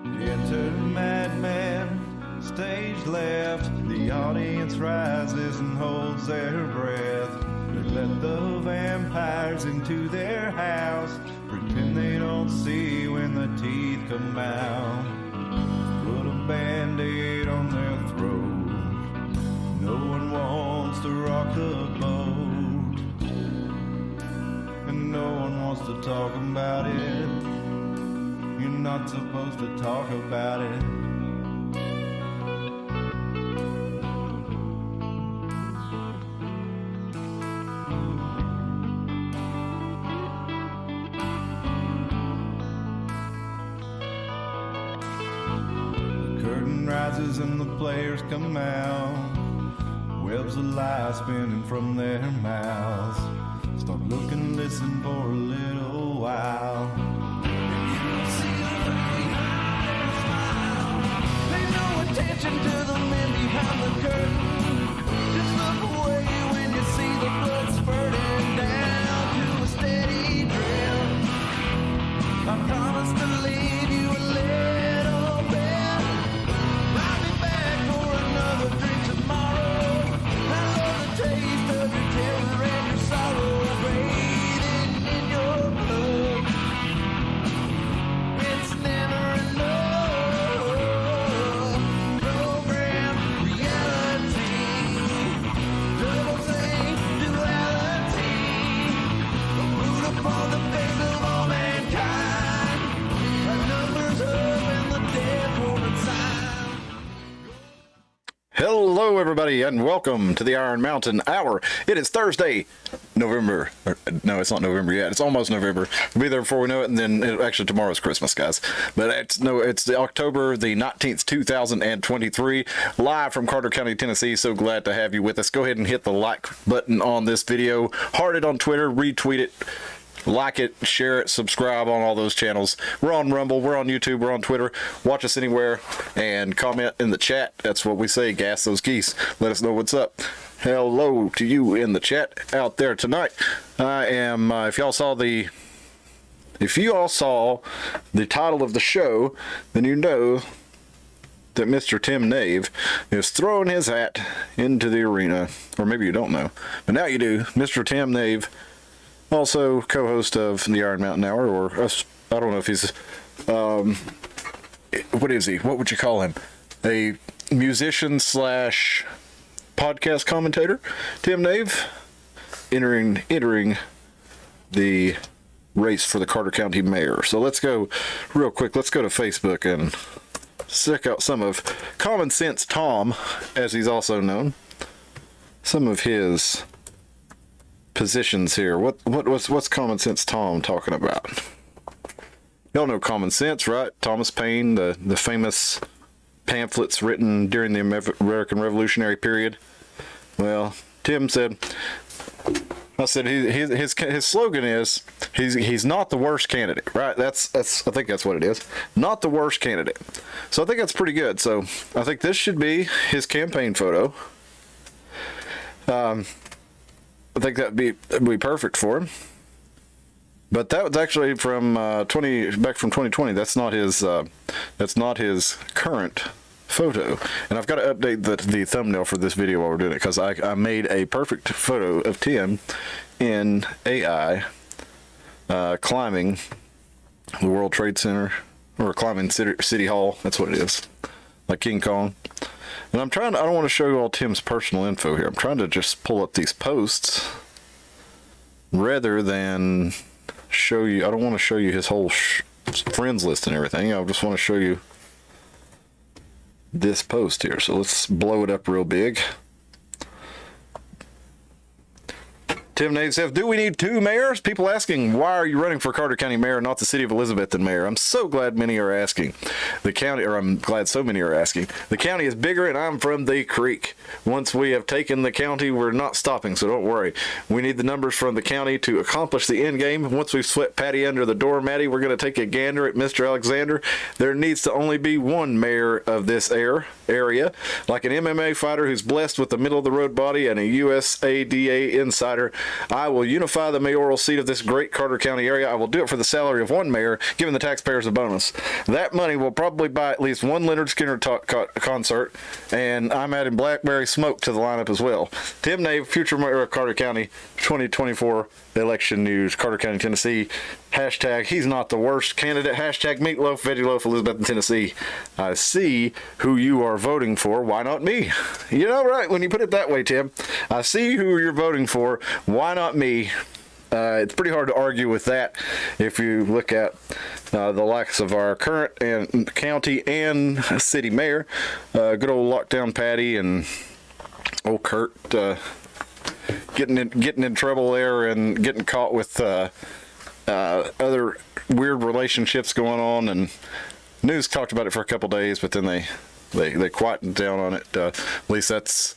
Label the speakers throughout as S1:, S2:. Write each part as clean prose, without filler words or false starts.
S1: Enter madman, stage left. The audience rises and holds their breath. They let the vampires into their house, pretend they don't see when the teeth come out. Put a band-aid on their throat. No one wants to rock the boat, and no one wants to talk about it. You're not supposed to talk about it. The curtain rises and the players come out. Webs of lies spinning from their mouths. Start looking, listen for a little while. Attention to the men behind the curtain. Just look away when you see the blood spurting down to a steady drip. I promise to leave you a little bit. I'll be back for another drink tomorrow. I love the taste of your terror and your sorrow bathing in your blood. It's never enough.
S2: Hello, everybody, and welcome to the Iron Mountain Hour. It is Thursday, November. No, it's not November yet. It's almost November. We'll be there before we know it, and then actually tomorrow's Christmas, guys. But it's the October the 19th, 2023, live from Carter County, Tennessee. So glad to have you with us. Go ahead and hit the like button on this video. Heart it on Twitter, retweet it. Like it, share it, subscribe on all those channels. We're on Rumble, we're on YouTube, we're on Twitter. Watch us anywhere and comment in the chat. That's what we say, gas those geese. Let us know what's up. Hello to you in the chat out there tonight. I am, if you all saw the title of the show, then you know that Mr. Tim Nave is throwing his hat into the arena. Or maybe you don't know, but now you do. Mr. Tim Nave, also co-host of the Iron Mountain Hour, or I don't know if he's, what is he? What would you call him? A musician slash podcast commentator. Tim Nave, entering the race for the Carter County mayor. So let's go real quick. Let's go to Facebook and check out some of Common Sense Tom, as he's also known. Some of his positions here. What's Common Sense Tom talking about? Y'all know Common Sense, right? Thomas Paine, the famous pamphlets written during the American Revolutionary period. Well, Tim said, his slogan is he's not the worst candidate, right? That's I think that's what it is. Not the worst candidate. So I think that's pretty good. So I think this should be his campaign photo. I think that'd be perfect for him. But that was actually from 2020. That's not his current photo. And I've got to update the thumbnail for this video while we're doing it, because I made a perfect photo of Tim in AI climbing the World Trade Center, or climbing City Hall. That's what it is, like King Kong. And I don't want to show you all Tim's personal info here. I'm trying to just pull up these posts rather than show you. I don't want to show you his whole friends list and everything. I just want to show you this post here. So let's blow it up real big. Tim Nave says, do we need two mayors? People asking, why are you running for Carter County mayor, not the city of Elizabethton mayor? I'm so glad many are asking. I'm glad so many are asking. The county is bigger, and I'm from the creek. Once we have taken the county, we're not stopping, so don't worry. We need the numbers from the county to accomplish the end game. Once we've swept Patty under the door, Matty, we're going to take a gander at Mr. Alexander. There needs to only be one mayor of this area, like an MMA fighter who's blessed with a middle-of-the-road body and a USADA insider. I will unify the mayoral seat of this great Carter County area. I will do it for the salary of one mayor, giving the taxpayers a bonus. That money will probably buy at least one Leonard Skinner concert, and I'm adding Blackberry Smoke to the lineup as well. Tim Nave, future mayor of Carter County, 2024 election news, Carter County, Tennessee. Hashtag he's not the worst candidate. Hashtag meatloaf, veggie loaf, Elizabethton, Tennessee. I see who you are voting for. Why not me? You know, right, when you put it that way, Tim. I see who you're voting for. Why not me? It's pretty hard to argue with that if you look at the likes of our current and county and city mayor. Good old lockdown Patty and old Kurt getting in trouble there and getting caught with other weird relationships going on, and news talked about it for a couple days, but then they quieted down on it. At least that's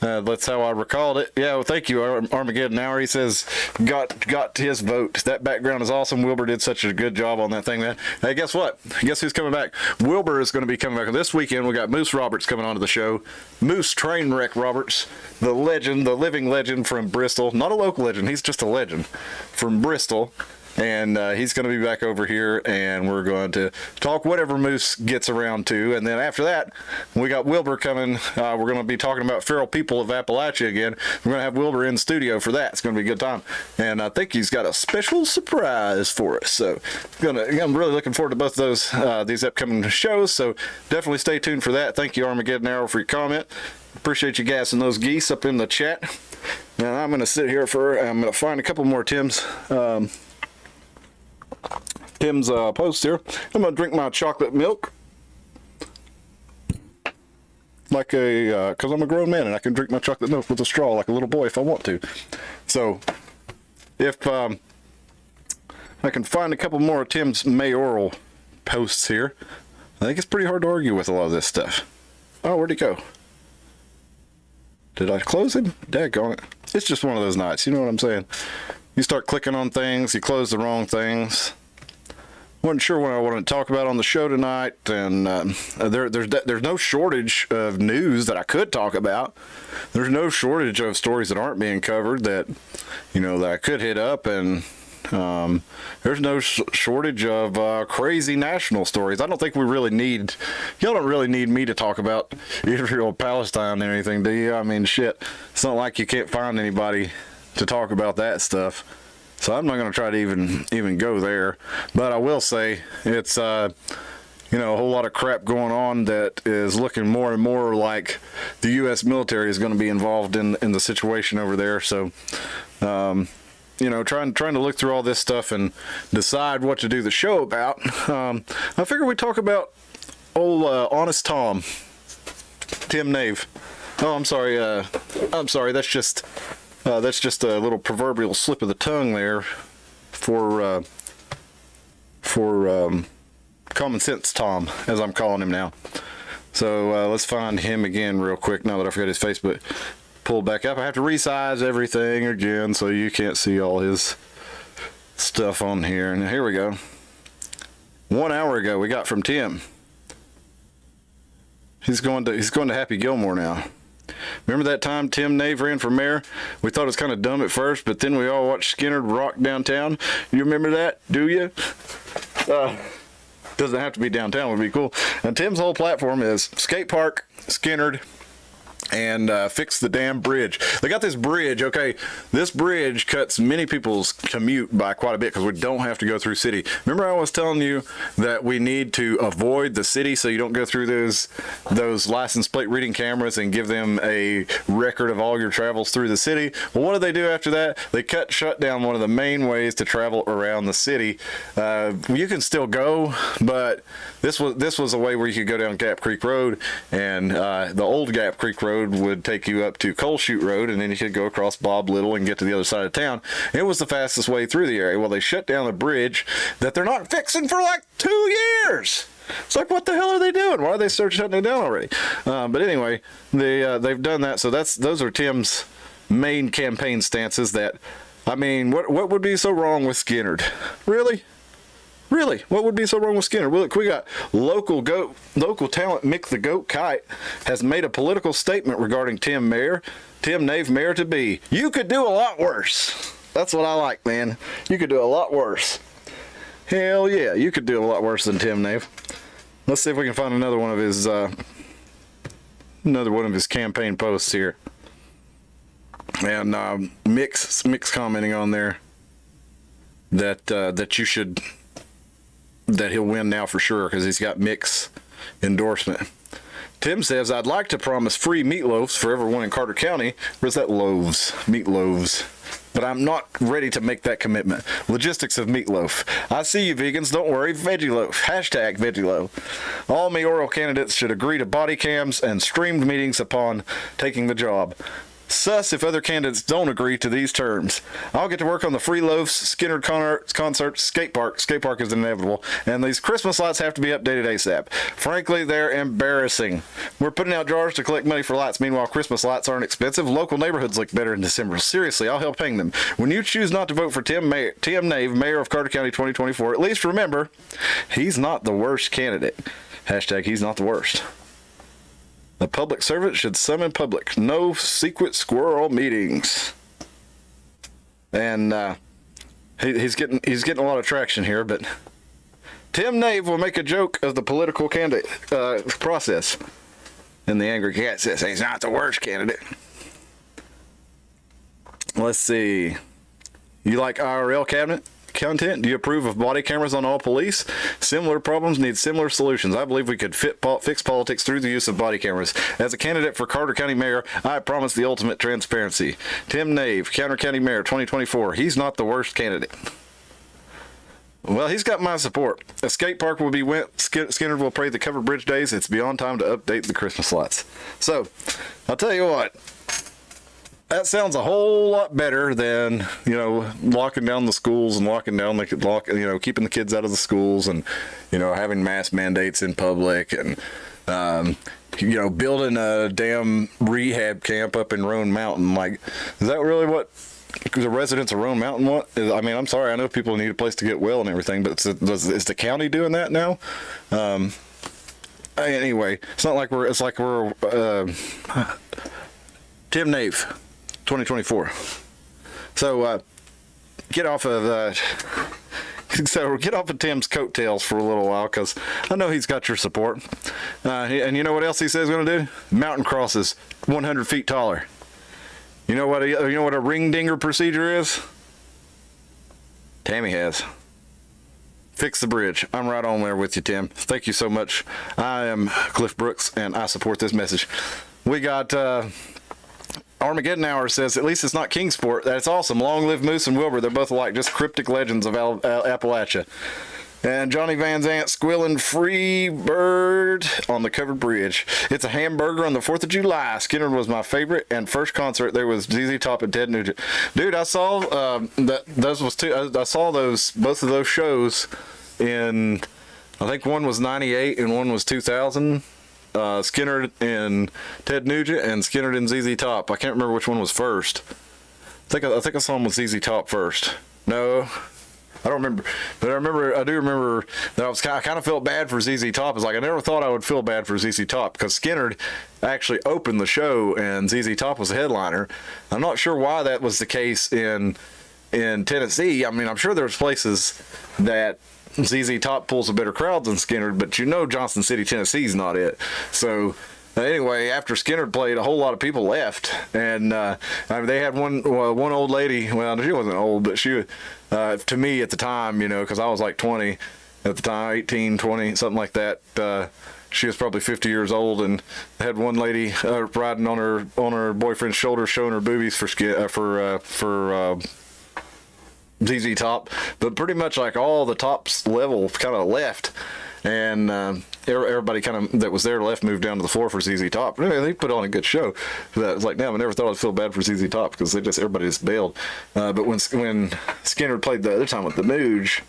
S2: how I recalled it. Yeah, well, thank you, Armageddon Hour. He says got his vote. That background is awesome. Wilbur did such a good job on that thing, man. Hey, guess what? Guess who's coming back? Wilbur is going to be coming back this weekend. We got Moose Roberts coming onto the show. Moose Trainwreck Roberts, the legend, the living legend from Bristol. Not a local legend. He's just a legend from Bristol. And he's going to be back over here, and we're going to talk whatever Moose gets around to. And then after that, we got Wilbur coming. We're going to be talking about feral people of Appalachia again. We're going to have Wilbur in studio for that. It's going to be a good time. And I think he's got a special surprise for us. So I'm really looking forward to both of those these upcoming shows. So definitely stay tuned for that. Thank you, Armageddon Arrow, for your comment. Appreciate you gassing those geese up in the chat. Now I'm going to sit here I'm going to find a couple more Tim's post here. I'm gonna drink my chocolate milk like because I'm a grown man and I can drink my chocolate milk with a straw like a little boy if I want to. So if I can find a couple more of Tim's mayoral posts here, I think it's pretty hard to argue with a lot of this stuff. Oh, where'd he go? Did I close him? Daggone it. It's just one of those nights, you know what I'm saying? You start clicking on things, you close the wrong things. Wasn't sure what I wanted to talk about on the show tonight, and there's no shortage of news that I could talk about. There's no shortage of stories that aren't being covered that I could hit up, and there's no shortage of crazy national stories. I don't think y'all don't really need me to talk about Israel, Palestine, or anything, do you? I mean, shit. It's not like you can't find anybody to talk about that stuff. So I'm not going to try to even go there, but I will say it's a whole lot of crap going on that is looking more and more like the U.S. military is going to be involved in the situation over there. So trying to look through all this stuff and decide what to do the show about. I figure we talk about old Honest Tom, Tim Nave. Oh, I'm sorry. That's just a little proverbial slip of the tongue there for Common Sense Tom, as I'm calling him now. So let's find him again real quick now that I forgot his Facebook. Pull back up. I have to resize everything again so you can't see all his stuff on here. And here we go. 1 hour ago we got from Tim. He's going to Happy Gilmore now. Remember that time Tim Nave ran for mayor? We thought it was kind of dumb at first, but then we all watched Skinner rock downtown. You remember that? Do you? Doesn't have to be downtown. Would be cool. And Tim's whole platform is skate park, Skinner, and fix the damn bridge. They got this bridge, okay? This bridge cuts many people's commute by quite a bit because we don't have to go through city. Remember I was telling you that we need to avoid the city so you don't go through those license plate reading cameras and give them a record of all your travels through the city? Well, what did they do after that? They shut down one of the main ways to travel around the city. You can still go, but this was a way where you could go down Gap Creek Road, and the old Gap Creek Road would take you up to Coal Chute Road, and then you could go across Bob Little and get to the other side of town. It was the fastest way through the area. Well, they shut down a bridge that they're not fixing for like 2 years. It's like, what the hell are they doing? Why are they shutting it down already? But anyway, they've done that. So those are Tim's main campaign stances. That, I mean, what would be so wrong with Skinner? Really? Really? What would be so wrong with Skinner? Well, look, we got local talent Mick the Goat Kite has made a political statement regarding Tim Nave mayor to be. You could do a lot worse. That's what I like, man. You could do a lot worse. Hell yeah, you could do a lot worse than Tim Nave. Let's see if we can find another one of his campaign posts here. And Mick's commenting on there that he'll win now for sure because he's got Mick's endorsement. Tim says, I'd like to promise free meatloaves for everyone in Carter County. Where's that loaves? Meatloaves. But I'm not ready to make that commitment. Logistics of meatloaf. I see you vegans. Don't worry. Veggie loaf. Hashtag veggie loaf. All mayoral candidates should agree to body cams and streamed meetings upon taking the job. Sus if other candidates don't agree to these terms. I'll get to work on the free loaves, Skinner concert, skate park. Skate park is inevitable. And these Christmas lights have to be updated ASAP. Frankly, they're embarrassing. We're putting out jars to collect money for lights. Meanwhile, Christmas lights aren't expensive. Local neighborhoods look better in December. Seriously, I'll help hang them. When you choose not to vote for Tim Nave, mayor of Carter County 2024, at least remember, he's not the worst candidate. Hashtag he's not the worst. The public servant should summon public. No secret squirrel meetings. And he's getting a lot of traction here, but Tim Nave will make a joke of the political candidate process. And the angry cat says he's not the worst candidate. Let's see. You like IRL content? Do you approve of body cameras on all police? Similar problems need similar solutions. I believe we could fix politics through the use of body cameras. As a candidate for Carter County Mayor, I promise the ultimate transparency. Tim Nave, Carter County Mayor 2024. He's not the worst candidate. Well, he's got my support. A skate park will be Skinner will pray the covered bridge days. It's beyond time to update the Christmas lights. So, I'll tell you what. That sounds a whole lot better than, locking down the schools and keeping the kids out of the schools and, having mask mandates in public and, building a damn rehab camp up in Roan Mountain. Like, is that really what the residents of Roan Mountain want? I mean, I'm sorry, I know people need a place to get well and everything, but is the county doing that now? Anyway, it's like we're Tim Nave. 2024. So get off of Tim's coattails for a little while because I know he's got your support. And you know what else he says he's going to do? Mountain crosses 100 feet taller. You know what a ring dinger procedure is? Tammy has. Fix the bridge. I'm right on there with you, Tim. Thank you so much. I am Cliff Brooks and I support this message. We got Armageddon Hour says, at least it's not Kingsport. That's awesome. Long live Moose and Wilbur. They're both alike, just cryptic legends of Appalachia. And Johnny Van Zant squilling free bird on the covered bridge. It's a hamburger on the 4th of July. Skinner was my favorite, and first concert there was ZZ Top and Ted Nugent. Dude, I saw I saw both of those shows in, I think one was 98 and one was 2000. Skinner and Ted Nugent and Skinner and ZZ Top. I can't remember which one was first. I think I saw him with ZZ Top first. No, I don't remember. But I do remember that I kind of felt bad for ZZ Top. It's like I never thought I would feel bad for ZZ Top because Skinner actually opened the show and ZZ Top was the headliner. I'm not sure why that was the case in Tennessee. I mean, I'm sure there's places that ZZ Top pulls a better crowd than Skinner, but Johnson City, Tennessee's not it. So anyway, after Skinner played, a whole lot of people left, and they had one old lady. Well, she wasn't old, but she, to me at the time, because I was like 20 at the time, 18, 20, something like that. She was probably 50 years old, and had one lady riding on her boyfriend's shoulder, showing her boobies for ZZ Top, but pretty much like all the tops level kind of left, and everybody kind of that was there left moved down to the floor for ZZ Top. Anyway, they put on a good show. That was like, damn, I never thought I'd feel bad for ZZ Top because everybody just bailed. But when Skinner played the other time with the Mooj,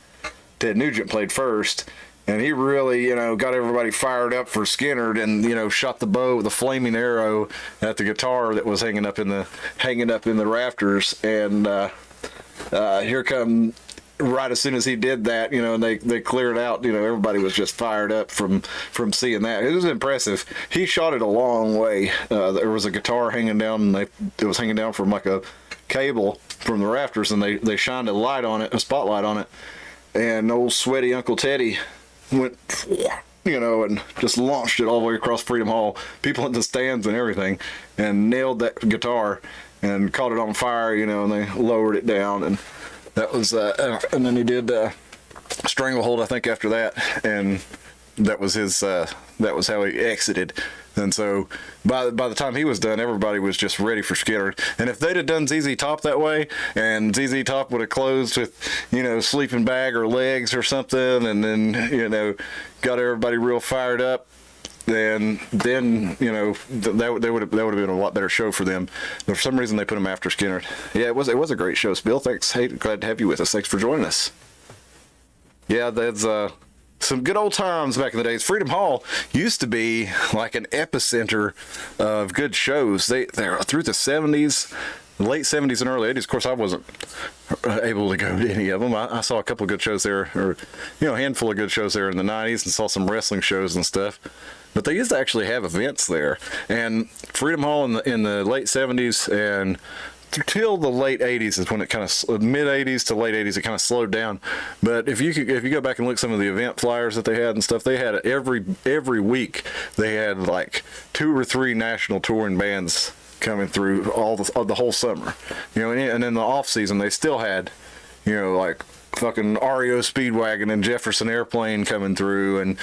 S2: Ted Nugent played first. And he really, got everybody fired up for Skinner, and shot the bow with a flaming arrow at the guitar that was hanging up in the rafters. And here come right as soon as he did that, and they cleared out, everybody was just fired up from seeing that. It was impressive. He shot it a long way. There was a guitar hanging down, and it was hanging down from like a cable from the rafters, and they shined a spotlight on it, and old sweaty Uncle Teddy went, and just launched it all the way across Freedom Hall, people in the stands and everything, and nailed that guitar and caught it on fire, and they lowered it down, and that was, and then he did Stranglehold, I think, after that, and that was that was how he exited. And so by the time he was done, everybody was just ready for Skinner. And if they'd have done ZZ Top that way, and ZZ Top would have closed with, Sleeping Bag or Legs or something, and then, got everybody real fired up, then that would have been a lot better show for them. But for some reason, they put him after Skinner. Yeah, it was a great show. Bill, thanks. Hey, glad to have you with us. Thanks for joining us. Yeah, that's some good old times back in the days. Freedom Hall used to be like an epicenter of good shows. They're through the 70s, late 70s and early 80s. Of course, I wasn't able to go to any of them. I saw a couple of good shows there, or a handful of good shows there in the 90s, and saw some wrestling shows and stuff. But they used to actually have events there. And Freedom Hall in the late 70s and till the late 80s is when it kind of, mid 80s to late 80s, it kind of slowed down. But if you go back and look at some of the event flyers that they had and stuff, they had every week they had like 2 or 3 national touring bands coming through the whole summer, and in the off season they still had, like fucking REO Speedwagon and Jefferson Airplane coming through, and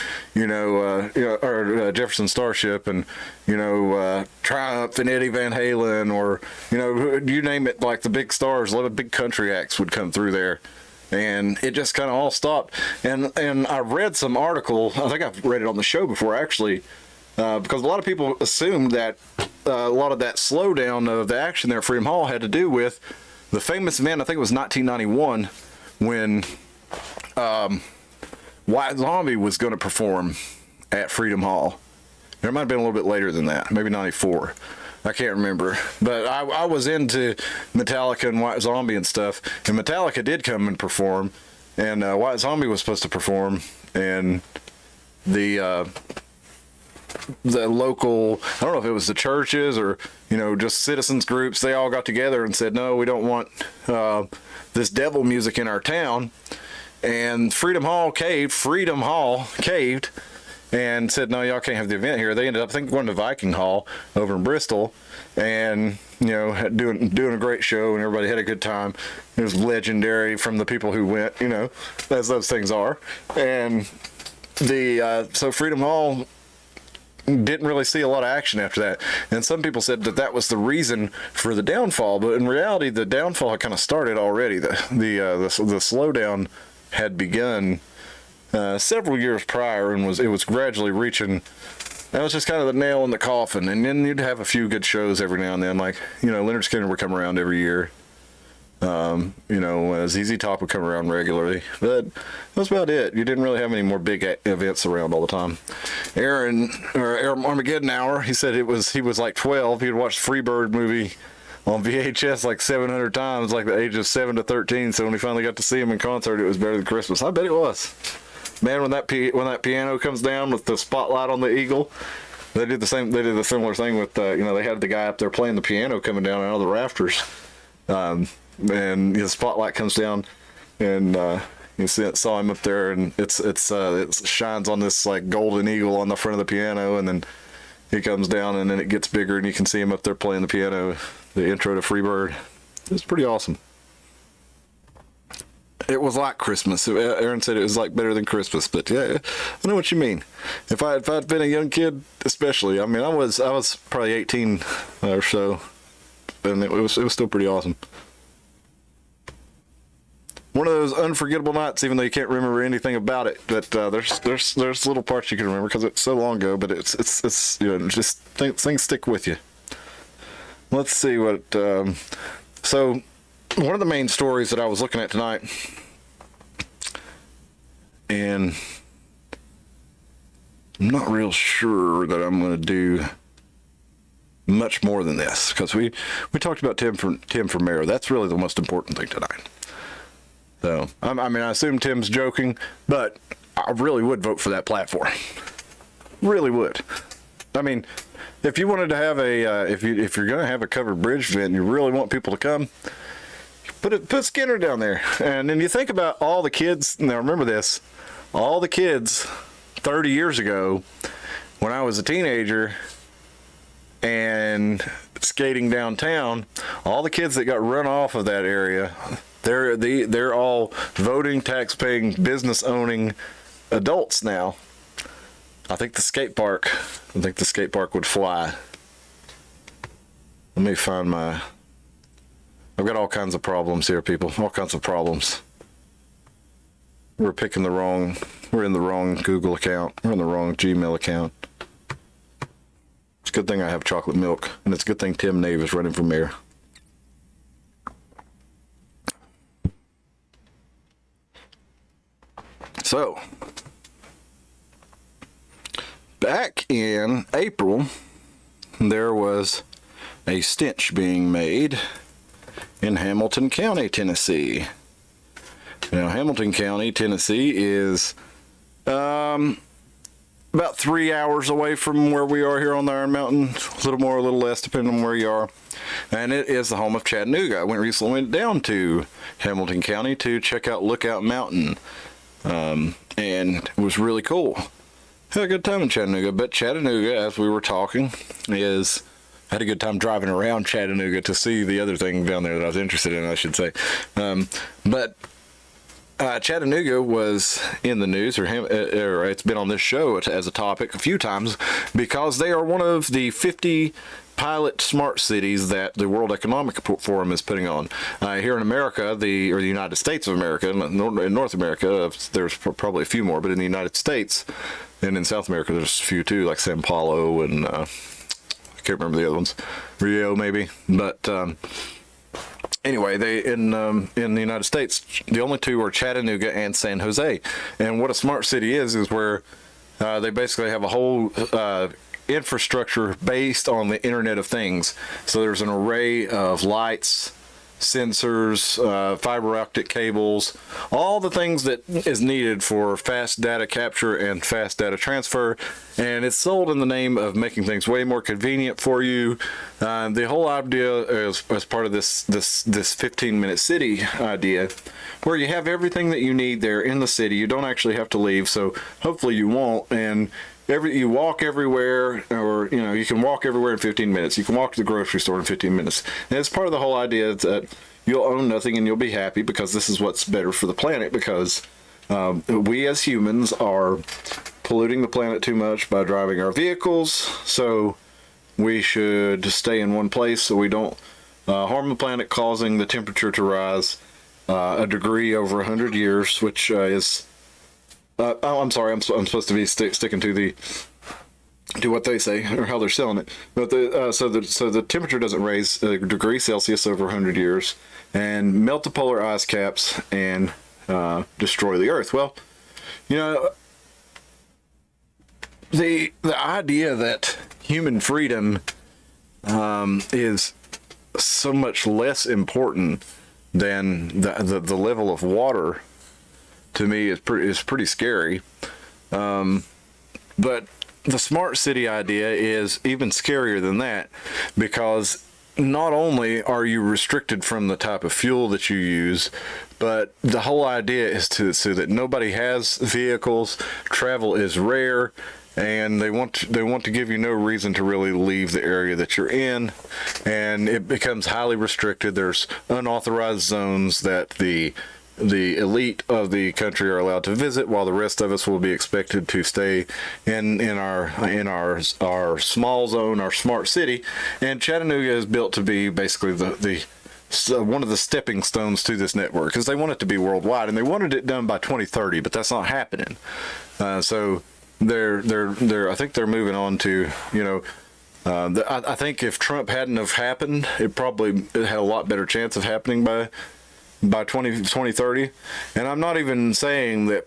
S2: Jefferson Starship, and Triumph and Eddie Van Halen, or you name it, like the big stars, a lot of big country acts would come through there. And it just kind of all stopped. And I read some article, I think I've read it on the show before actually, because a lot of people assumed that a lot of that slowdown of the action there at Freedom Hall had to do with the famous event, I think it was 1991, when White Zombie was going to perform at Freedom Hall. It might have been a little bit later than that, maybe 94. I can't remember. But I was into Metallica and White Zombie and stuff, and Metallica did come and perform, and White Zombie was supposed to perform, and the local, I don't know if it was the churches or just citizens groups, they all got together and said, no, we don't want this devil music in our town. And Freedom Hall caved and said, no, y'all can't have the event here. They ended up, I think, going to Viking Hall over in Bristol, and doing a great show, and everybody had a good time. It was legendary from the people who went, as those things are. And so Freedom Hall didn't really see a lot of action after that, and some people said that was the reason for the downfall. But in reality, the downfall had kind of started already. The slowdown had begun several years prior, and it was gradually reaching. That was just kind of the nail in the coffin. And then you'd have a few good shows every now and then, like Leonard Skinner would come around every year. ZZ Top would come around regularly, but that's about it. You didn't really have any more big events around all the time. Aaron Armageddon Hour, he said he was like 12. He'd watched Freebird movie on VHS like 700 times, like the age of 7 to 13. So when he finally got to see him in concert, it was better than Christmas. I bet it was. Man, when that piano comes down with the spotlight on the eagle, they did the similar thing with they had the guy up there playing the piano coming down out of the rafters. And the spotlight comes down, and you saw him up there, and it shines on this like golden eagle on the front of the piano, and then he comes down, and then it gets bigger, and you can see him up there playing the piano, the intro to Freebird. It's pretty awesome. It was like Christmas. Aaron said it was like better than Christmas, but yeah, I know what you mean. If I'd been a young kid, especially, I mean, I was probably 18 or so, and it was still pretty awesome. One of those unforgettable nights, even though you can't remember anything about it. But there's little parts you can remember because it's so long ago. But it's just things stick with you. Let's see what. So one of the main stories that I was looking at tonight, and I'm not real sure that I'm going to do much more than this, because we talked about Tim for mayor. That's really the most important thing tonight. So, I mean, I assume Tim's joking, but I really would vote for that platform. Really would. I mean, if you wanted to have a, if you're going to have a covered bridge event and you really want people to come, put Skinner down there. And then you think about all the kids, now remember this, all the kids 30 years ago when I was a teenager and skating downtown, all the kids that got run off of that area, they're all voting, tax-paying, business-owning adults now. I think the skate park would fly. Let me find my... I've got all kinds of problems here, people. All kinds of problems. We're in the wrong Google account. We're in the wrong Gmail account. It's a good thing I have chocolate milk, and it's a good thing Tim Nave is running for mayor. So, back in April, there was a stench being made in Hamilton County, Tennessee. Now, Hamilton County, Tennessee is about 3 hours away from where we are here on the Iron Mountain. A little more, a little less, depending on where you are. And it is the home of Chattanooga. I recently went down to Hamilton County to check out Lookout Mountain. And it was really cool. Had a good time in Chattanooga, but Chattanooga, as we were talking, I had a good time driving around Chattanooga to see the other thing down there that I was interested in, I should say. But Chattanooga was in the news, or it's been on this show as a topic a few times, because they are one of the 50 pilot smart cities that the World Economic Forum is putting on. Here in America, or the United States of America, in North America, there's probably a few more, but in the United States and in South America, there's a few too, like Sao Paulo and I can't remember the other ones, Rio maybe, but anyway, in the United States, the only two are Chattanooga and San Jose. And what a smart city is where they basically have a whole infrastructure based on the Internet of Things. So there's an array of lights, sensors, fiber optic cables, all the things that is needed for fast data capture and fast data transfer, and it's sold in the name of making things way more convenient for you. The whole idea is as part of this 15-minute city idea, where you have everything that you need there in the city. You don't actually have to leave, so hopefully you won't. And you walk everywhere, or you can walk everywhere in 15 minutes. You can walk to the grocery store in 15 minutes. And it's part of the whole idea that you'll own nothing and you'll be happy, because this is what's better for the planet, because we as humans are polluting the planet too much by driving our vehicles. So we should stay in one place so we don't harm the planet, causing the temperature to rise a degree over 100 years, which is I'm sorry, I'm supposed to be sticking to what they say or how they're selling it. But so the temperature doesn't raise a degree Celsius over 100 years, and melt the polar ice caps and destroy the Earth. Well, the idea that human freedom is so much less important than the level of water, to me, is pretty scary. But the smart city idea is even scarier than that, because not only are you restricted from the type of fuel that you use, but the whole idea is so that nobody has vehicles, travel is rare, and they want to give you no reason to really leave the area that you're in, and it becomes highly restricted. There's unauthorized zones that the elite of the country are allowed to visit, while the rest of us will be expected to stay in our small zone, our smart city. And Chattanooga is built to be basically one of the stepping stones to this network, because they want it to be worldwide, and they wanted it done by 2030, but that's not happening. So I think they're moving on to, I think if Trump hadn't have happened, it had a lot better chance of happening by 2030. And I'm not even saying that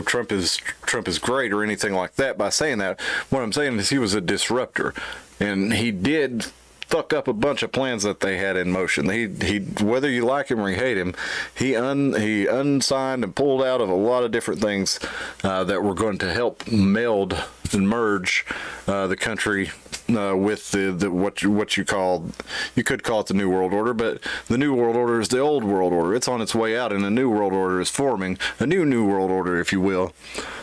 S2: Trump is great or anything like that by saying that. What I'm saying is he was a disruptor, and he did fuck up a bunch of plans that they had in motion. He whether you like him or you hate him, he unsigned and pulled out of a lot of different things that were going to help meld and merge the country with the what you could call it the New World Order, but the New World Order is the old world order. It's on its way out, and a new world order is forming, a new world order, if you will.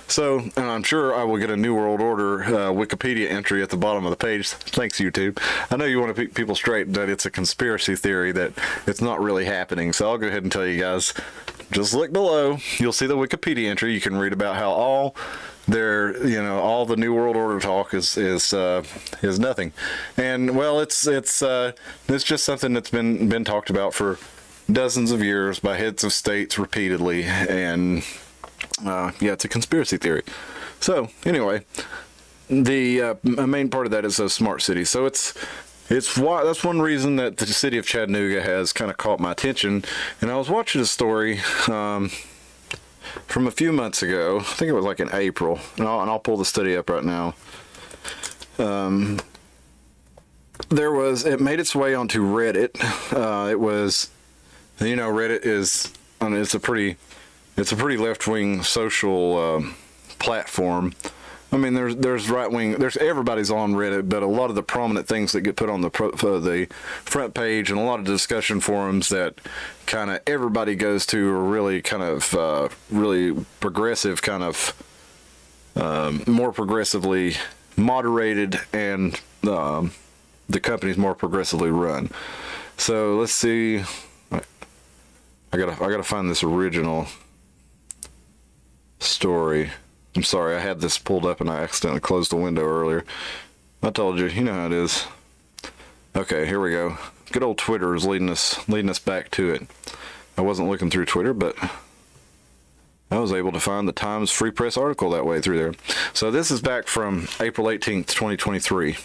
S2: So, and I'm sure I will get a New World Order Wikipedia entry at the bottom of the page. Thanks, YouTube. I know you want to keep people straight that it's a conspiracy theory, that it's not really happening. So I'll go ahead and tell you guys, just look below. You'll see the Wikipedia entry. You can read about how all the New World Order talk is nothing. And well, it's just something that's been talked about for dozens of years by heads of states repeatedly, and it's a conspiracy theory. So anyway, the main part of that is those smart cities. So that's one reason that the city of Chattanooga has kind of caught my attention. And I was watching a story from a few months ago. I think it was like in April, and I'll pull the study up right now. It made its way onto Reddit. It was, Reddit is, it's a pretty left-wing social platform. I mean, there's right-wing, everybody's on Reddit, but a lot of the prominent things that get put on the front page, and a lot of discussion forums that kind of everybody goes to are really kind of really progressive, kind of more progressively moderated, and the company's more progressively run. So let's see. I gotta find this original story. I'm sorry, I had this pulled up and I accidentally closed the window earlier. I told you, you know how it is. Okay, here we go. Good old Twitter is leading us back to it. I wasn't looking through Twitter, but I was able to find the Times Free Press article that way through there. So this is back from April 18th, 2023.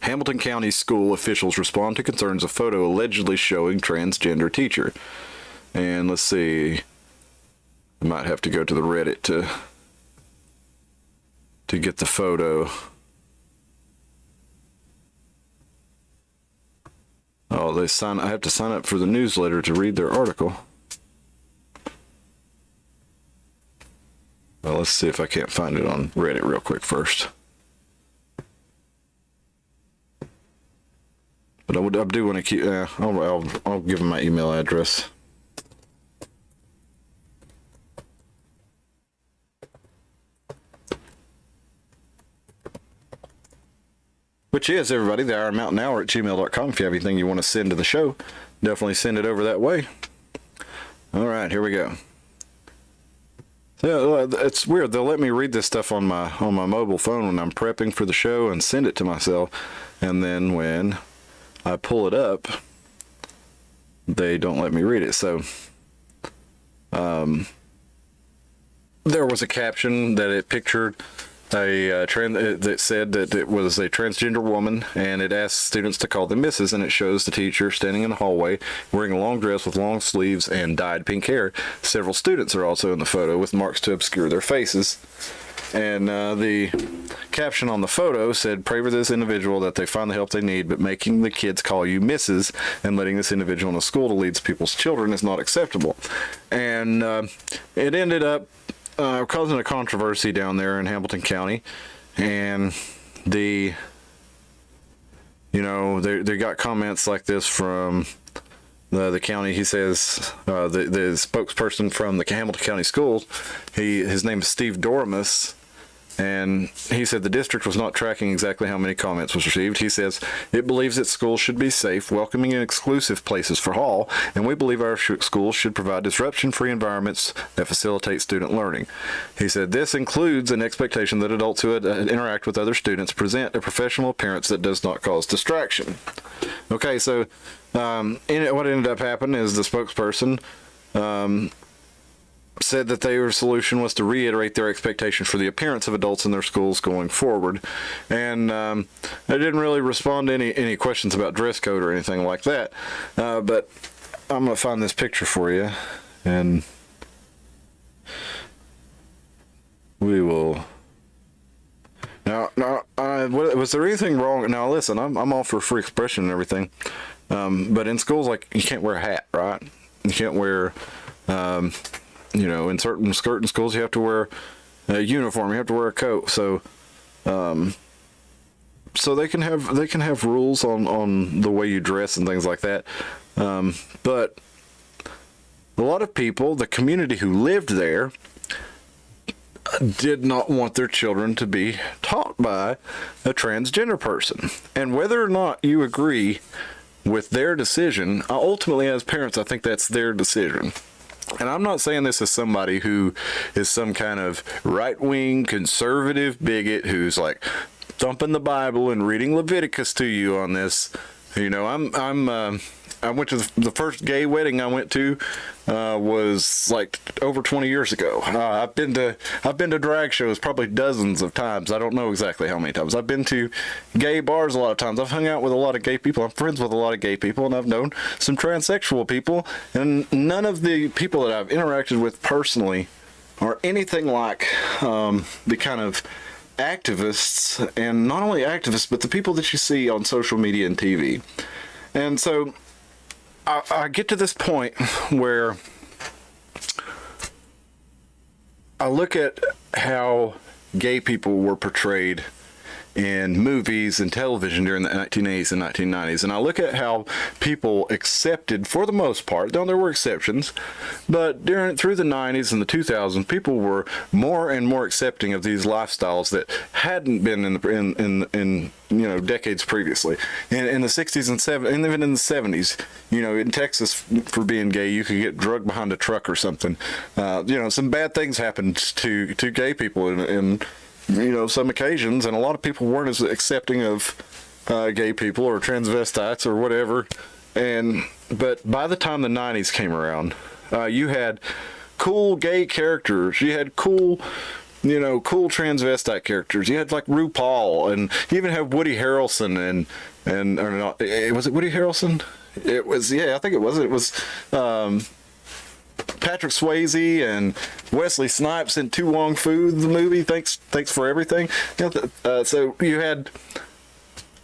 S2: Hamilton County school officials respond to concerns of photo allegedly showing transgender teacher. And let's see. I might have to go to the Reddit to get the photo. Oh, I have to sign up for the newsletter to read their article. Well, let's see if I can't find it on Reddit real quick first. But I do want to keep. I'll give them my email address. Which is, everybody, the Iron Mountain Hour at gmail.com. If you have anything you want to send to the show, definitely send it over that way. All right, here we go. So, it's weird. They'll let me read this stuff on my mobile phone when I'm prepping for the show and send it to myself. And then when I pull it up, they don't let me read it. So there was a caption that it pictured that said that it was a transgender woman, and it asked students to call them Mrs., and it shows the teacher standing in the hallway wearing a long dress with long sleeves and dyed pink hair. Several students are also in the photo with marks to obscure their faces. And the caption on the photo said, "Pray for this individual that they find the help they need, but making the kids call you Mrs. and letting this individual in a school to lead people's children is not acceptable." And it ended up causing a controversy down there in Hamilton County, and they got comments like this from the county. He says the spokesperson from the Hamilton County Schools, his name is Steve Doremus, and he said the district was not tracking exactly how many comments was received. He says it believes that schools should be safe, welcoming, and exclusive places for all, and we believe our schools should provide disruption-free environments that facilitate student learning. He said this includes an expectation that adults who interact with other students present a professional appearance that does not cause distraction. Okay, so what ended up happening is the spokesperson said that their solution was to reiterate their expectation for the appearance of adults in their schools going forward, and they didn't really respond to any questions about dress code or anything like that. But I'm gonna find this picture for you, and we will. Now, Was there anything wrong? Now, listen, I'm all for free expression and everything, but in schools, like, you can't wear a hat, right? You can't wear, in certain schools, you have to wear a uniform. You have to wear a coat. So, so they can have rules on the way you dress and things like that. But a lot of people, the community who lived there, did not want their children to be taught by a transgender person. And whether or not you agree with their decision, ultimately as parents, I think that's their decision. And I'm not saying this as somebody who is some kind of right-wing conservative bigot who's like thumping the Bible and reading Leviticus to you on this. I went to the first gay wedding I went to was like over 20 years ago. I've been to drag shows probably dozens of times. I don't know exactly how many times. I've been to gay bars a lot of times. I've hung out with a lot of gay people. I'm friends with a lot of gay people, and I've known some transsexual people. And none of the people that I've interacted with personally are anything like the kind of activists, and not only activists, but the people that you see on social media and TV. And so I get to this point where I look at how gay people were portrayed in movies and television during the 1980s and 1990s, and I look at how people accepted, for the most part, though there were exceptions, but through the 90s and the 2000s, people were more and more accepting of these lifestyles that hadn't been in decades previously. In the 60s and 70s, and even in the 70s, in Texas, for being gay, you could get drugged behind a truck or something. Some bad things happened to gay people in some occasions, and a lot of people weren't as accepting of gay people or transvestites or whatever. But by the time the 90s came around, you had cool gay characters. You had cool transvestite characters. You had like RuPaul, and you even have Woody Harrelson or not? Was it Woody Harrelson? It was, yeah, I think it was. It was Patrick Swayze and Wesley Snipes in To Wong Fu, the movie. Thanks for everything. So you had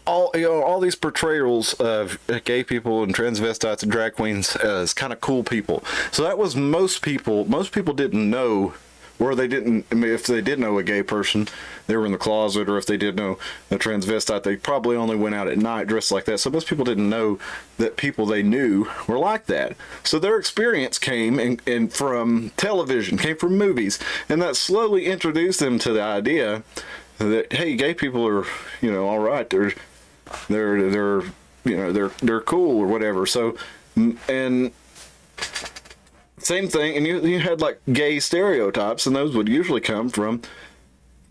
S2: all these portrayals of gay people and transvestites and drag queens as kind of cool people. So that was most people. Most people didn't know, or they didn't. I mean, if they did know a gay person, they were in the closet, or if they did know a transvestite, they probably only went out at night dressed like that. So most people didn't know that people they knew were like that. So their experience came in from television, came from movies, and that slowly introduced them to the idea that, hey, gay people are, all right. They're cool or whatever. So, and same thing, and you had like gay stereotypes, and those would usually come from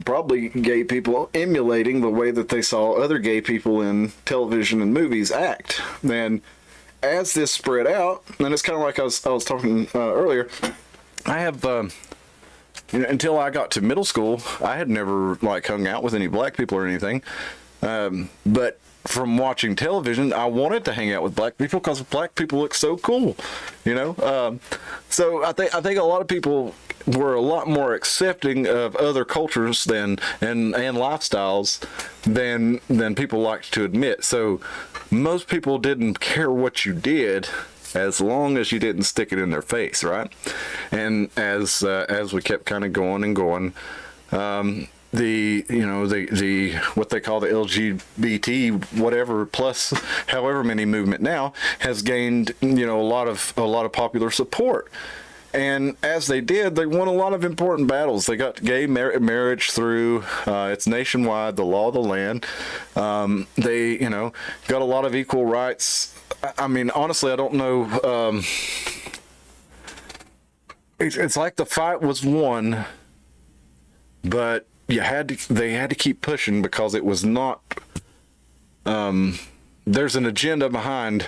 S2: probably gay people emulating the way that they saw other gay people in television and movies act. And as this spread out, and it's kind of like I was talking earlier, I have until I got to middle school, I had never like hung out with any black people or anything, but from watching television, I wanted to hang out with black people because black people look so cool, So I think a lot of people were a lot more accepting of other cultures and lifestyles than people like to admit. So most people didn't care what you did as long as you didn't stick it in their face, right? And as we kept kind of going and going, the what they call the LGBT whatever plus however many movement now has gained a lot of popular support. And as they did, they won a lot of important battles. They got gay marriage through. It's nationwide, the law of the land. They got a lot of equal rights. I mean, honestly, I don't know. It's like the fight was won, but they had to keep pushing because it was not. There's an agenda behind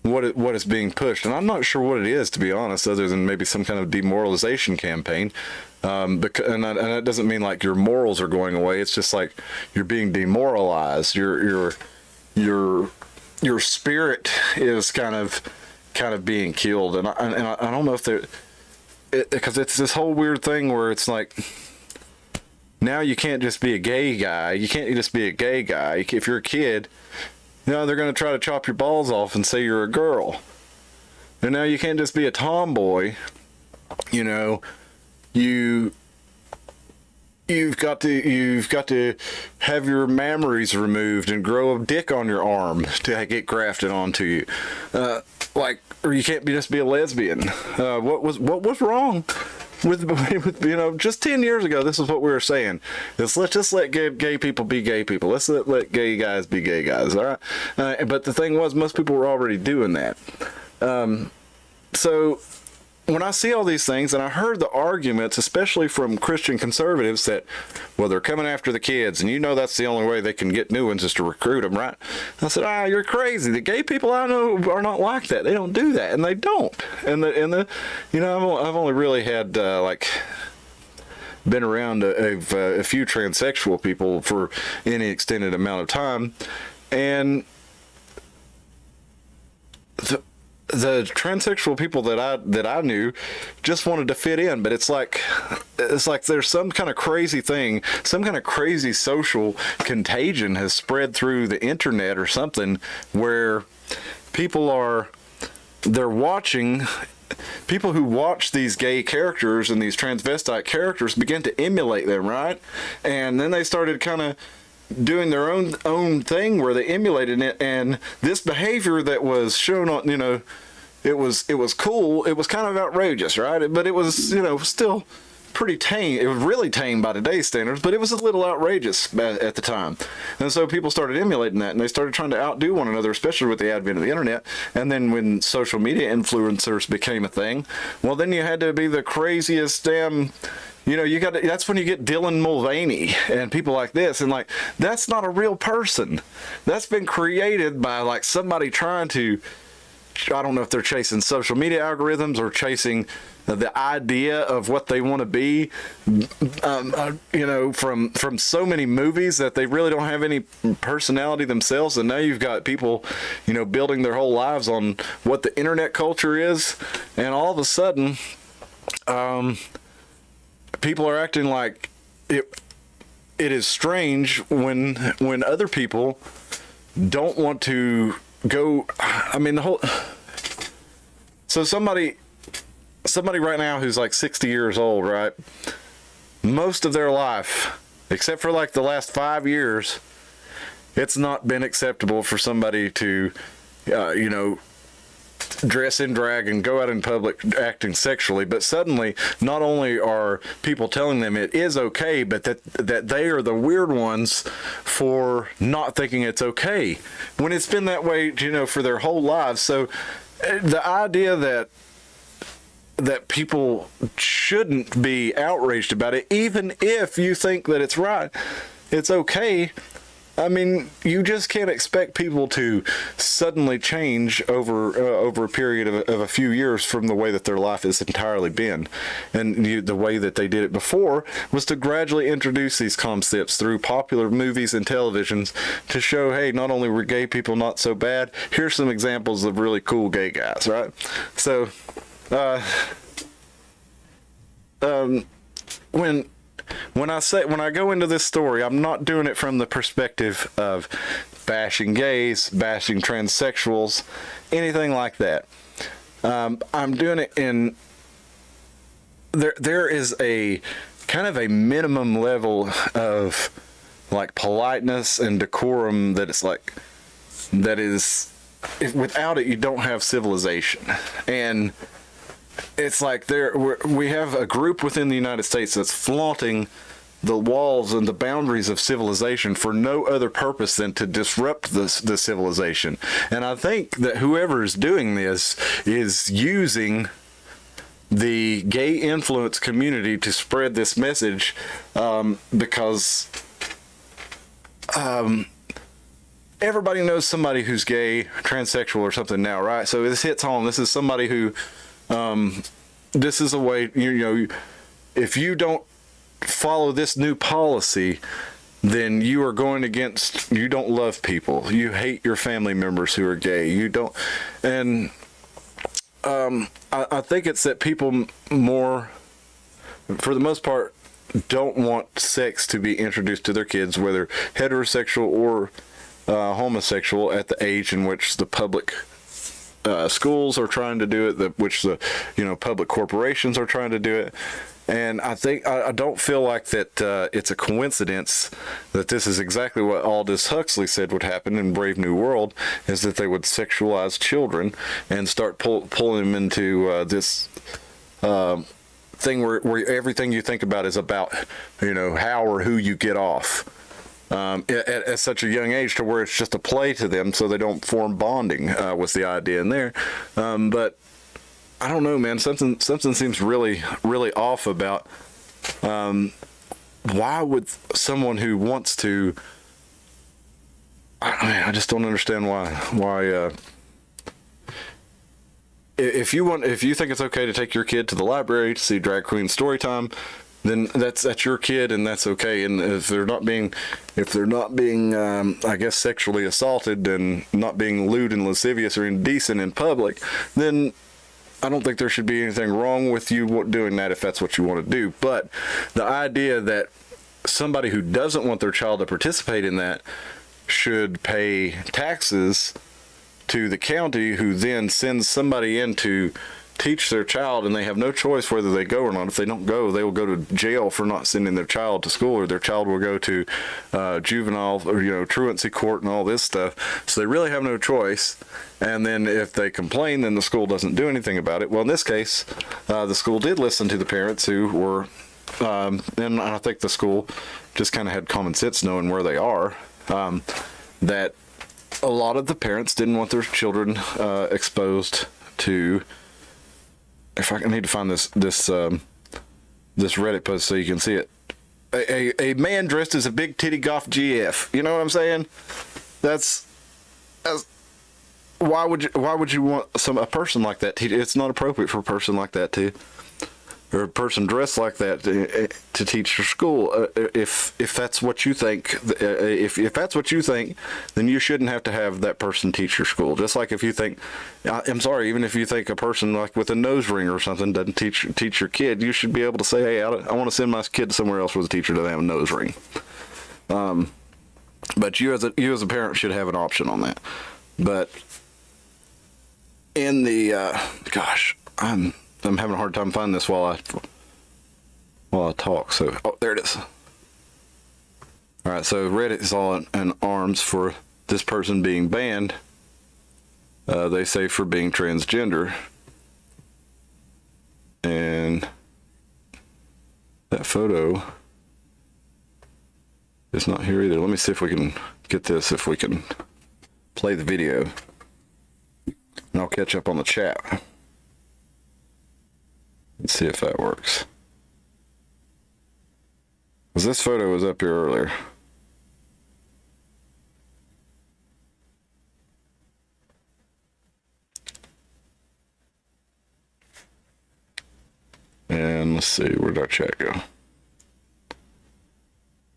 S2: what is being pushed, and I'm not sure what it is, to be honest, other than maybe some kind of demoralization campaign. And that doesn't mean like your morals are going away. It's just like you're being demoralized. Your spirit is kind of being killed, and I don't know if because it's this whole weird thing where it's like Now you can't just be a gay guy. You can't just be a gay guy. If you're a kid, they're going to try to chop your balls off and say you're a girl. And now you can't just be a tomboy. You've got to have your mammaries removed and grow a dick on your arm to get grafted onto you. Or you can't just be a lesbian. What was wrong with just 10 years ago? This is what we were saying. Let's just let gay people be gay people. Let's let gay guys be gay guys. All right. But the thing was, most people were already doing that. So when I see all these things, and I heard the arguments, especially from Christian conservatives, that, well, they're coming after the kids, and that's the only way they can get new ones is to recruit them, right? I said, you're crazy. The gay people I know are not like that. They don't do that, and they don't. And I've only really had been around a few transsexual people for any extended amount of time, and the transsexual people that I knew just wanted to fit in, but it's like there's some kind of crazy thing, some kind of crazy social contagion has spread through the internet or something, where they're watching. People who watch these gay characters and these transvestite characters begin to emulate them, right? And then they started kind of doing their own thing where they emulated it, and this behavior that was shown on, it was cool. It was kind of outrageous, right? But it was, still pretty tame. It was really tame by today's standards, but it was a little outrageous at the time. And so people started emulating that, and they started trying to outdo one another, especially with the advent of the internet. And then when social media influencers became a thing, well, then you had to be the craziest damn, that's when you get Dylan Mulvaney and people like this, and that's not a real person. That's been created by somebody trying to, I don't know if they're chasing social media algorithms or chasing the idea of what they want to be, from so many movies that they really don't have any personality themselves. And now you've got people, building their whole lives on what the internet culture is, and all of a sudden, people are acting like it is strange when other people don't want to go. I mean, so somebody right now who's 60 years old, right? Most of their life, except for the last 5 years, it's not been acceptable for somebody to, dress in drag and go out in public acting sexually. But suddenly, not only are people telling them it is okay, but that they are the weird ones for not thinking it's okay, when it's been that way, for their whole lives. So the idea that people shouldn't be outraged about it, even if you think that it's right, it's okay. I mean, you just can't expect people to suddenly change over a period of a few years from the way that their life has entirely been. And the way that they did it before was to gradually introduce these concepts through popular movies and televisions to show, hey, not only were gay people not so bad, here's some examples of really cool gay guys, right? So, when I go into this story, I'm not doing it from the perspective of bashing gays, bashing transsexuals, anything like that. I'm doing it in there is a kind of a minimum level of politeness and decorum that is without it you don't have civilization. And it's we have a group within the United States that's flaunting the walls and the boundaries of civilization for no other purpose than to disrupt the civilization. And I think that whoever is doing this is using the gay influence community to spread this message, because everybody knows somebody who's gay, transsexual, or something now, right? So this hits home. This is somebody who this is a way, if you don't follow this new policy, then you are going against, you don't love people. You hate your family members who are gay. You don't, and I think it's that people more, for the most part, don't want sex to be introduced to their kids, whether heterosexual or homosexual, at the age in which the public schools are trying to do it, which the public corporations are trying to do it. And I don't feel like that it's a coincidence that this is exactly what Aldous Huxley said would happen in Brave New World, is that they would sexualize children and start pulling them into this thing where everything you think about is about, how or who you get off. At such a young age, to where it's just a play to them, so they don't form bonding, was the idea in there. But I don't know, man. Something seems really, really off about why would someone who wants to. I just don't understand why. If you think it's okay to take your kid to the library to see drag queen story time, then that's your kid, and that's okay. And if they're not being, I guess, sexually assaulted and not being lewd and lascivious or indecent in public, then I don't think there should be anything wrong with you doing that if that's what you want to do. But the idea that somebody who doesn't want their child to participate in that should pay taxes to the county, who then sends somebody in to teach their child, and they have no choice whether they go or not. If they don't go, they will go to jail for not sending their child to school, or their child will go to juvenile or truancy court and all this stuff. So they really have no choice. And then if they complain, then the school doesn't do anything about it. Well, in this case, the school did listen to the parents who were, and I think the school just kind of had common sense, knowing where they are, that a lot of the parents didn't want their children exposed to. If I need to find this Reddit post so you can see it. A man dressed as a big titty goth GF. You know what I'm saying? That's why would you want a person like that? It's not appropriate for a person like that or a person dressed like that to teach your school. If that's what you think, if that's what you think, then you shouldn't have to have that person teach your school. Just like if you think, I'm sorry, even if you think a person like with a nose ring or something doesn't teach your kid, you should be able to say, hey, I want to send my kid somewhere else where the teacher doesn't have a nose ring. But you as a parent should have an option on that. But in the I'm having a hard time finding this while I talk. So, there it is. All right, so Reddit is all in arms for this person being banned. They say for being transgender. And that photo is not here either. Let me see if we can get this, if we can play the video. And I'll catch up on the chat. Let's see if that works. Because this photo was up here earlier. And let's see, where'd our chat go?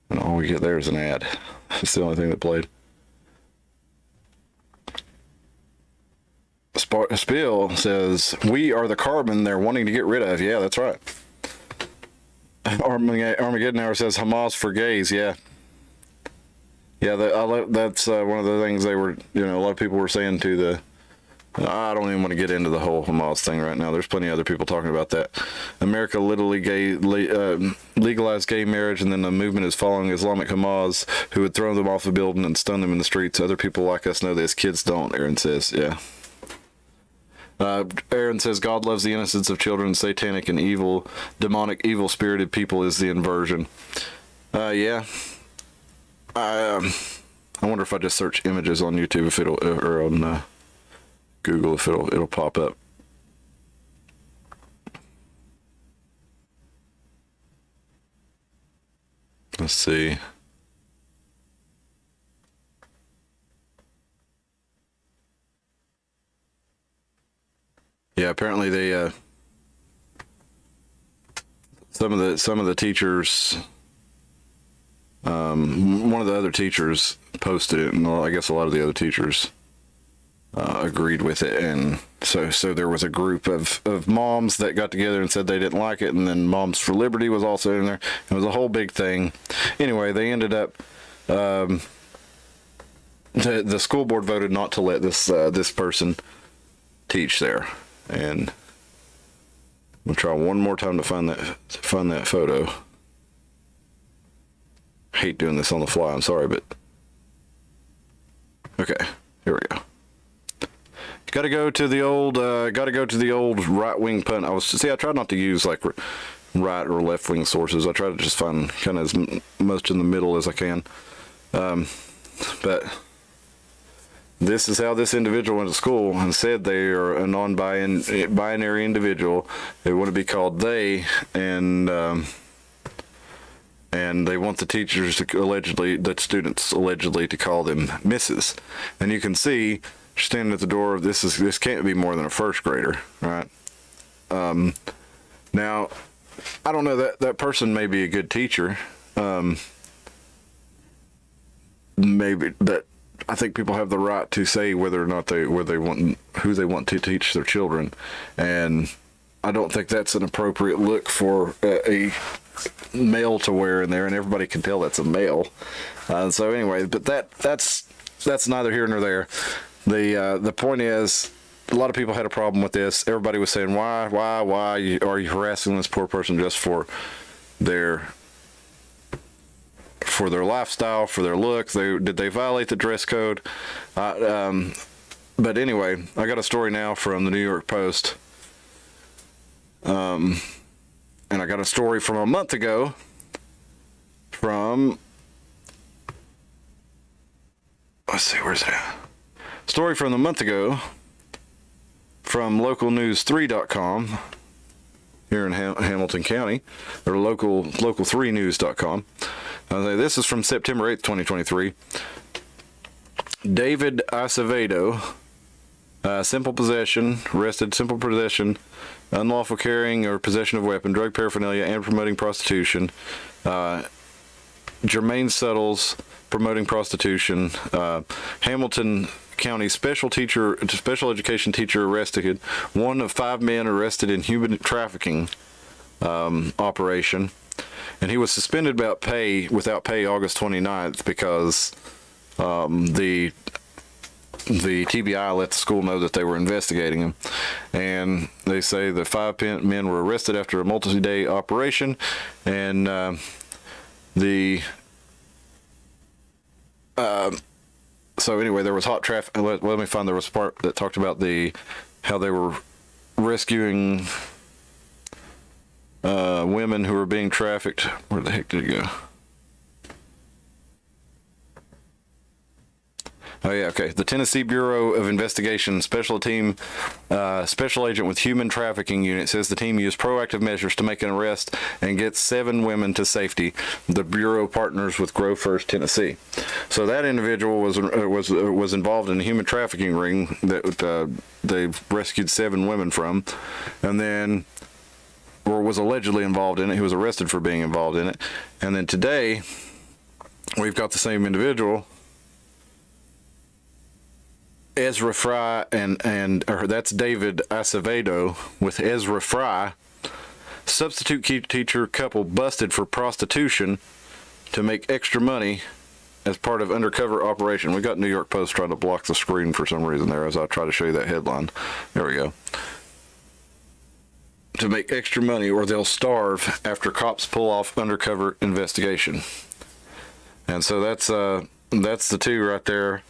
S2: And all we get there is an ad. That's the only thing that played. Spiel says, we are the carbon they're wanting to get rid of. Yeah, that's right. Armageddon Hour says, Hamas for gays. Yeah. Yeah, that's one of the things they were, a lot of people were saying to the, I don't even want to get into the whole Hamas thing right now. There's plenty of other people talking about that. America literally legalized gay marriage, and then the movement is following Islamic Hamas, who would throw them off a building and stun them in the streets. Other people like us know this. Kids don't, Aaron says. Yeah. Aaron says, God loves the innocence of children. Satanic and evil, demonic, evil-spirited people is the inversion. Yeah. I wonder if I just search images on YouTube, if it'll, or on Google, if it'll pop up. Let's see. Yeah, apparently they some of the teachers, one of the other teachers posted it, and I guess a lot of the other teachers agreed with it, and so there was a group of moms that got together and said they didn't like it, and then Moms for Liberty was also in there. It was a whole big thing. Anyway, they ended up the school board voted not to let this person teach there, and we'll try one more time to find that photo. Hate doing this on the fly, I'm sorry, but okay, here we go. Got to go to the old right-wing punt. I tried not to use like right or left-wing sources. I try to just find kind of as most in the middle as I can. But this is how this individual went to school and said they are a non-binary individual. They want to be called they, and they want the teachers the students allegedly to call them Mrs. And you can see, standing at the door of this can't be more than a first grader, right? Now, I don't know, that person may be a good teacher, maybe, but I think people have the right to say whether or not who they want to teach their children, and I don't think that's an appropriate look for a male to wear in there, and everybody can tell that's a male. So anyway, but that's neither here nor there. The point is, a lot of people had a problem with this. Everybody was saying, why are you harassing this poor person just for their lifestyle, for their look? Did they violate the dress code? But anyway, I got a story now from the New York Post, and I got a story from a month ago from, let's see, where's it at? Story from a month ago from localnews3.com here in Hamilton County, or local3news.com. This is from September 8th, 2023. David Acevedo, simple possession, arrested, simple possession, unlawful carrying or possession of weapon, drug paraphernalia, and promoting prostitution. Jermaine Settles, promoting prostitution. Hamilton County special education teacher arrested. One of 5 men arrested in human trafficking operation. And he was suspended without pay August 29th because the TBI let the school know that they were investigating him. And they say the 5 men were arrested after a multi-day operation, and so anyway, there was hot traffic. Let me find, there was a part that talked about how they were rescuing women who were being trafficked. Where the heck did it go? Oh yeah, okay. The Tennessee Bureau of Investigation special agent with human trafficking unit says the team used proactive measures to make an arrest and get 7 women to safety. The bureau partners with Grow First Tennessee. So that individual was involved in a human trafficking ring that they rescued 7 women from, and then, or was allegedly involved in it. He was arrested for being involved in it, and then today we've got the same individual, Ezra Fry, or that's David Acevedo with Ezra Fry. Substitute teacher couple busted for prostitution to make extra money as part of undercover operation. We got New York Post trying to block the screen for some reason there as I try to show you that headline. There we go. To make extra money or they'll starve after cops pull off undercover investigation. And so that's the two right there.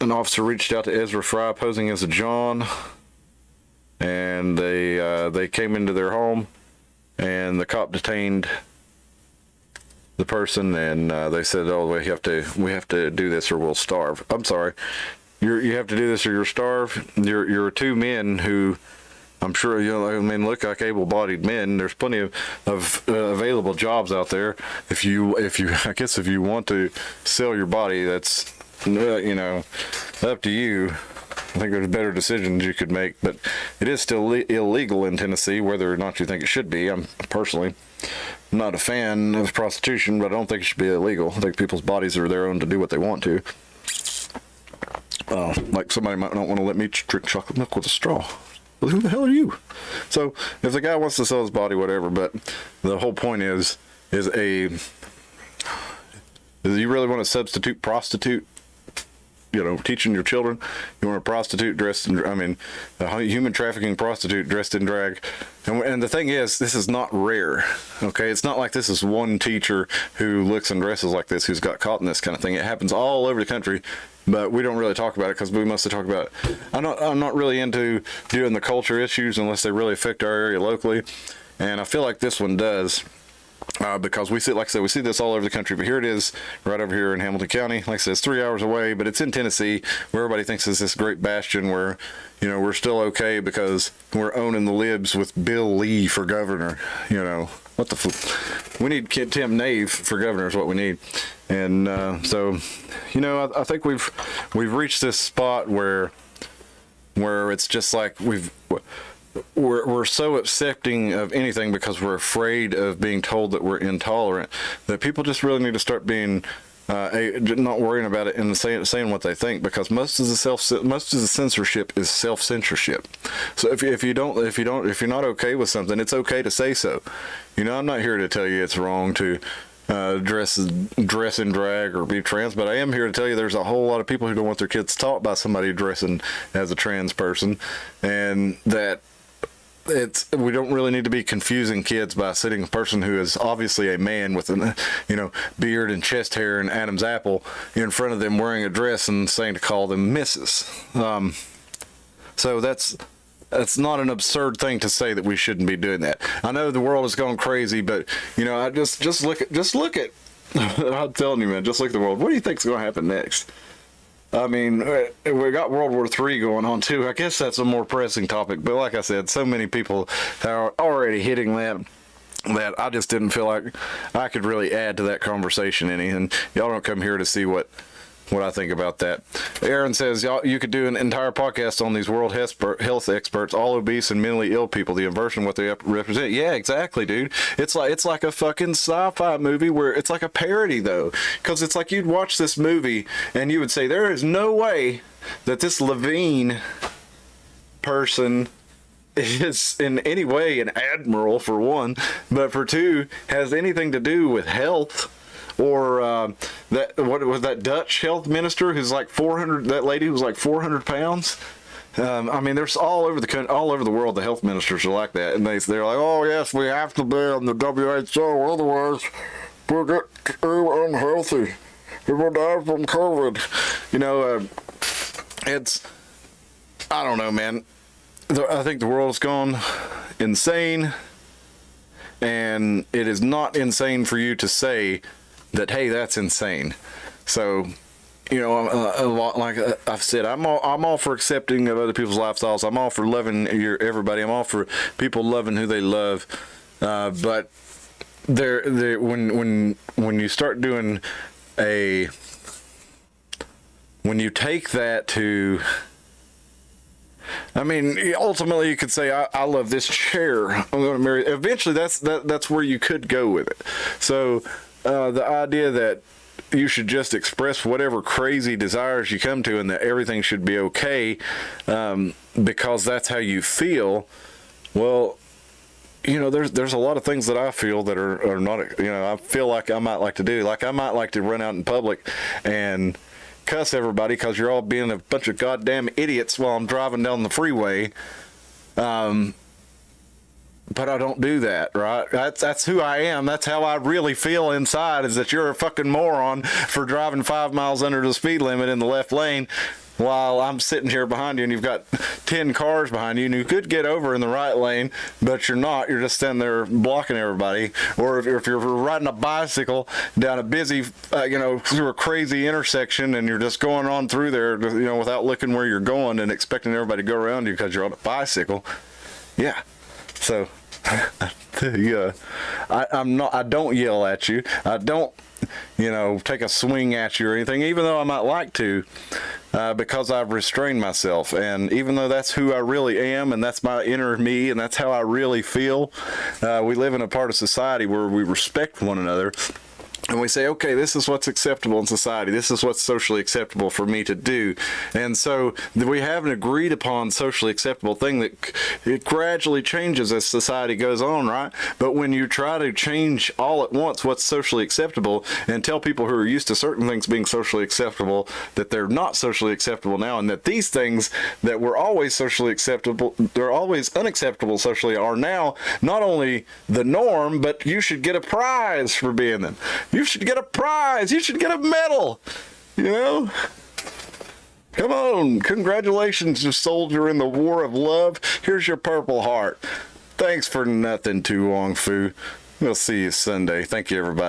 S2: An officer reached out to Ezra Fry posing as a John, and they came into their home, and the cop detained the person, and they said, "Oh, we have to do this or we'll starve." I'm sorry, you have to do this or you'll starve. You're 2 men who, I'm sure, look like able-bodied men. There's plenty of available jobs out there. If you want to sell your body, that's up to you. I think there's better decisions you could make, but it is still illegal in Tennessee, whether or not you think it should be. I'm personally not a fan of prostitution, but I don't think it should be illegal. I think people's bodies are their own to do what they want to. Like somebody might not want to let me drink chocolate milk with a straw. Well, who the hell are you? So if the guy wants to sell his body, whatever. But the whole point is you really want to substitute prostitute? You know, teaching your children, you want a prostitute dressed in, a human trafficking prostitute dressed in drag. And the thing is, this is not rare, okay? It's not like this is one teacher who looks and dresses like this who's got caught in this kind of thing. It happens all over the country, but we don't really talk about it because we mostly talk about it. I'm not really into doing the culture issues unless they really affect our area locally, and I feel like this one does. Because we see, like I said, we see this all over the country, but here it is right over here in Hamilton County. Like I said, it's 3 hours away, but it's in Tennessee, where everybody thinks it's this great bastion where, you know, we're still okay because we're owning the libs with Bill Lee for governor. You know, what the we need Tim Nave for governor is what we need. And so, you know, I think we've reached this spot where it's just like we're so accepting of anything because we're afraid of being told that we're intolerant, that people just really need to start being not worrying about it and saying what they think, because most of the censorship is self-censorship. So if you're not okay with something, it's okay to say so. You know, I'm not here to tell you it's wrong to dress in drag or be trans, but I am here to tell you there's a whole lot of people who don't want their kids taught by somebody dressing as a trans person, and that we don't really need to be confusing kids by sitting a person who is obviously a man with a, you know, beard and chest hair and Adam's apple in front of them wearing a dress and saying to call them Mrs. So that's not an absurd thing to say that we shouldn't be doing that. I know the world has gone crazy, but you know, I just look at I'm telling you, man, just look at the world. What do you think's going to happen next? I mean, we got World War III going on too. I guess that's a more pressing topic, but like I said, so many people are already hitting that I just didn't feel like I could really add to that conversation any. And y'all don't come here to see what I think about that. Aaron says, y'all, you could do an entire podcast on these world health experts, all obese and mentally ill people, the inversion of what they represent. Yeah, exactly, dude. It's like a fucking sci-fi movie where it's like a parody, though, because it's like you'd watch this movie and you would say, there is no way that this Levine person is in any way an admiral, for one, but for two, has anything to do with health. Or that, what was that Dutch health minister who's like 400? That lady who was like 400 pounds. I mean, there's all over the world. The health ministers are like that, and they're like, oh yes, we have to be on the WHO, otherwise we'll get unhealthy. We will die from COVID. You know, I don't know, man. I think the world's gone insane, and it is not insane for you to say that, hey, that's insane. So, you know, a lot, like I've said, I'm all for accepting of other people's lifestyles. I'm all for loving everybody. I'm all for people loving who they love. But when you start doing when you take that to, I mean, ultimately you could say, I love this chair, I'm going to marry. Eventually that's where you could go with it. So the idea that you should just express whatever crazy desires you come to and that everything should be okay because that's how you feel, well, you know, there's a lot of things that I feel that are not, you know, I feel like I might like to do. Like I might like to run out in public and cuss everybody because you're all being a bunch of goddamn idiots while I'm driving down the freeway. But I don't do that, right? That's who I am. That's how I really feel inside, is that you're a fucking moron for driving 5 miles under the speed limit in the left lane while I'm sitting here behind you and you've got 10 cars behind you and you could get over in the right lane, but you're not. You're just standing there blocking everybody. Or if you're riding a bicycle down a busy, you know, through a crazy intersection and you're just going on through there, you know, without looking where you're going and expecting everybody to go around you because you're on a bicycle. Yeah. So, yeah, I don't yell at you. I don't, you know, take a swing at you or anything, even though I might like to, because I've restrained myself. And even though that's who I really am and that's my inner me and that's how I really feel, we live in a part of society where we respect one another. And we say, okay, this is what's acceptable in society. This is what's socially acceptable for me to do. And so we have an agreed upon socially acceptable thing that it gradually changes as society goes on, right? But when you try to change all at once what's socially acceptable and tell people who are used to certain things being socially acceptable that they're not socially acceptable now, and that these things that were always socially acceptable, they're always unacceptable socially, are now not only the norm, but you should get a prize for being them. You should get a prize. You should get a medal. You know? Come on. Congratulations, you soldier in the war of love. Here's your Purple Heart. Thanks for nothing, Tu Wong Fu. We'll see you Sunday. Thank you, everybody.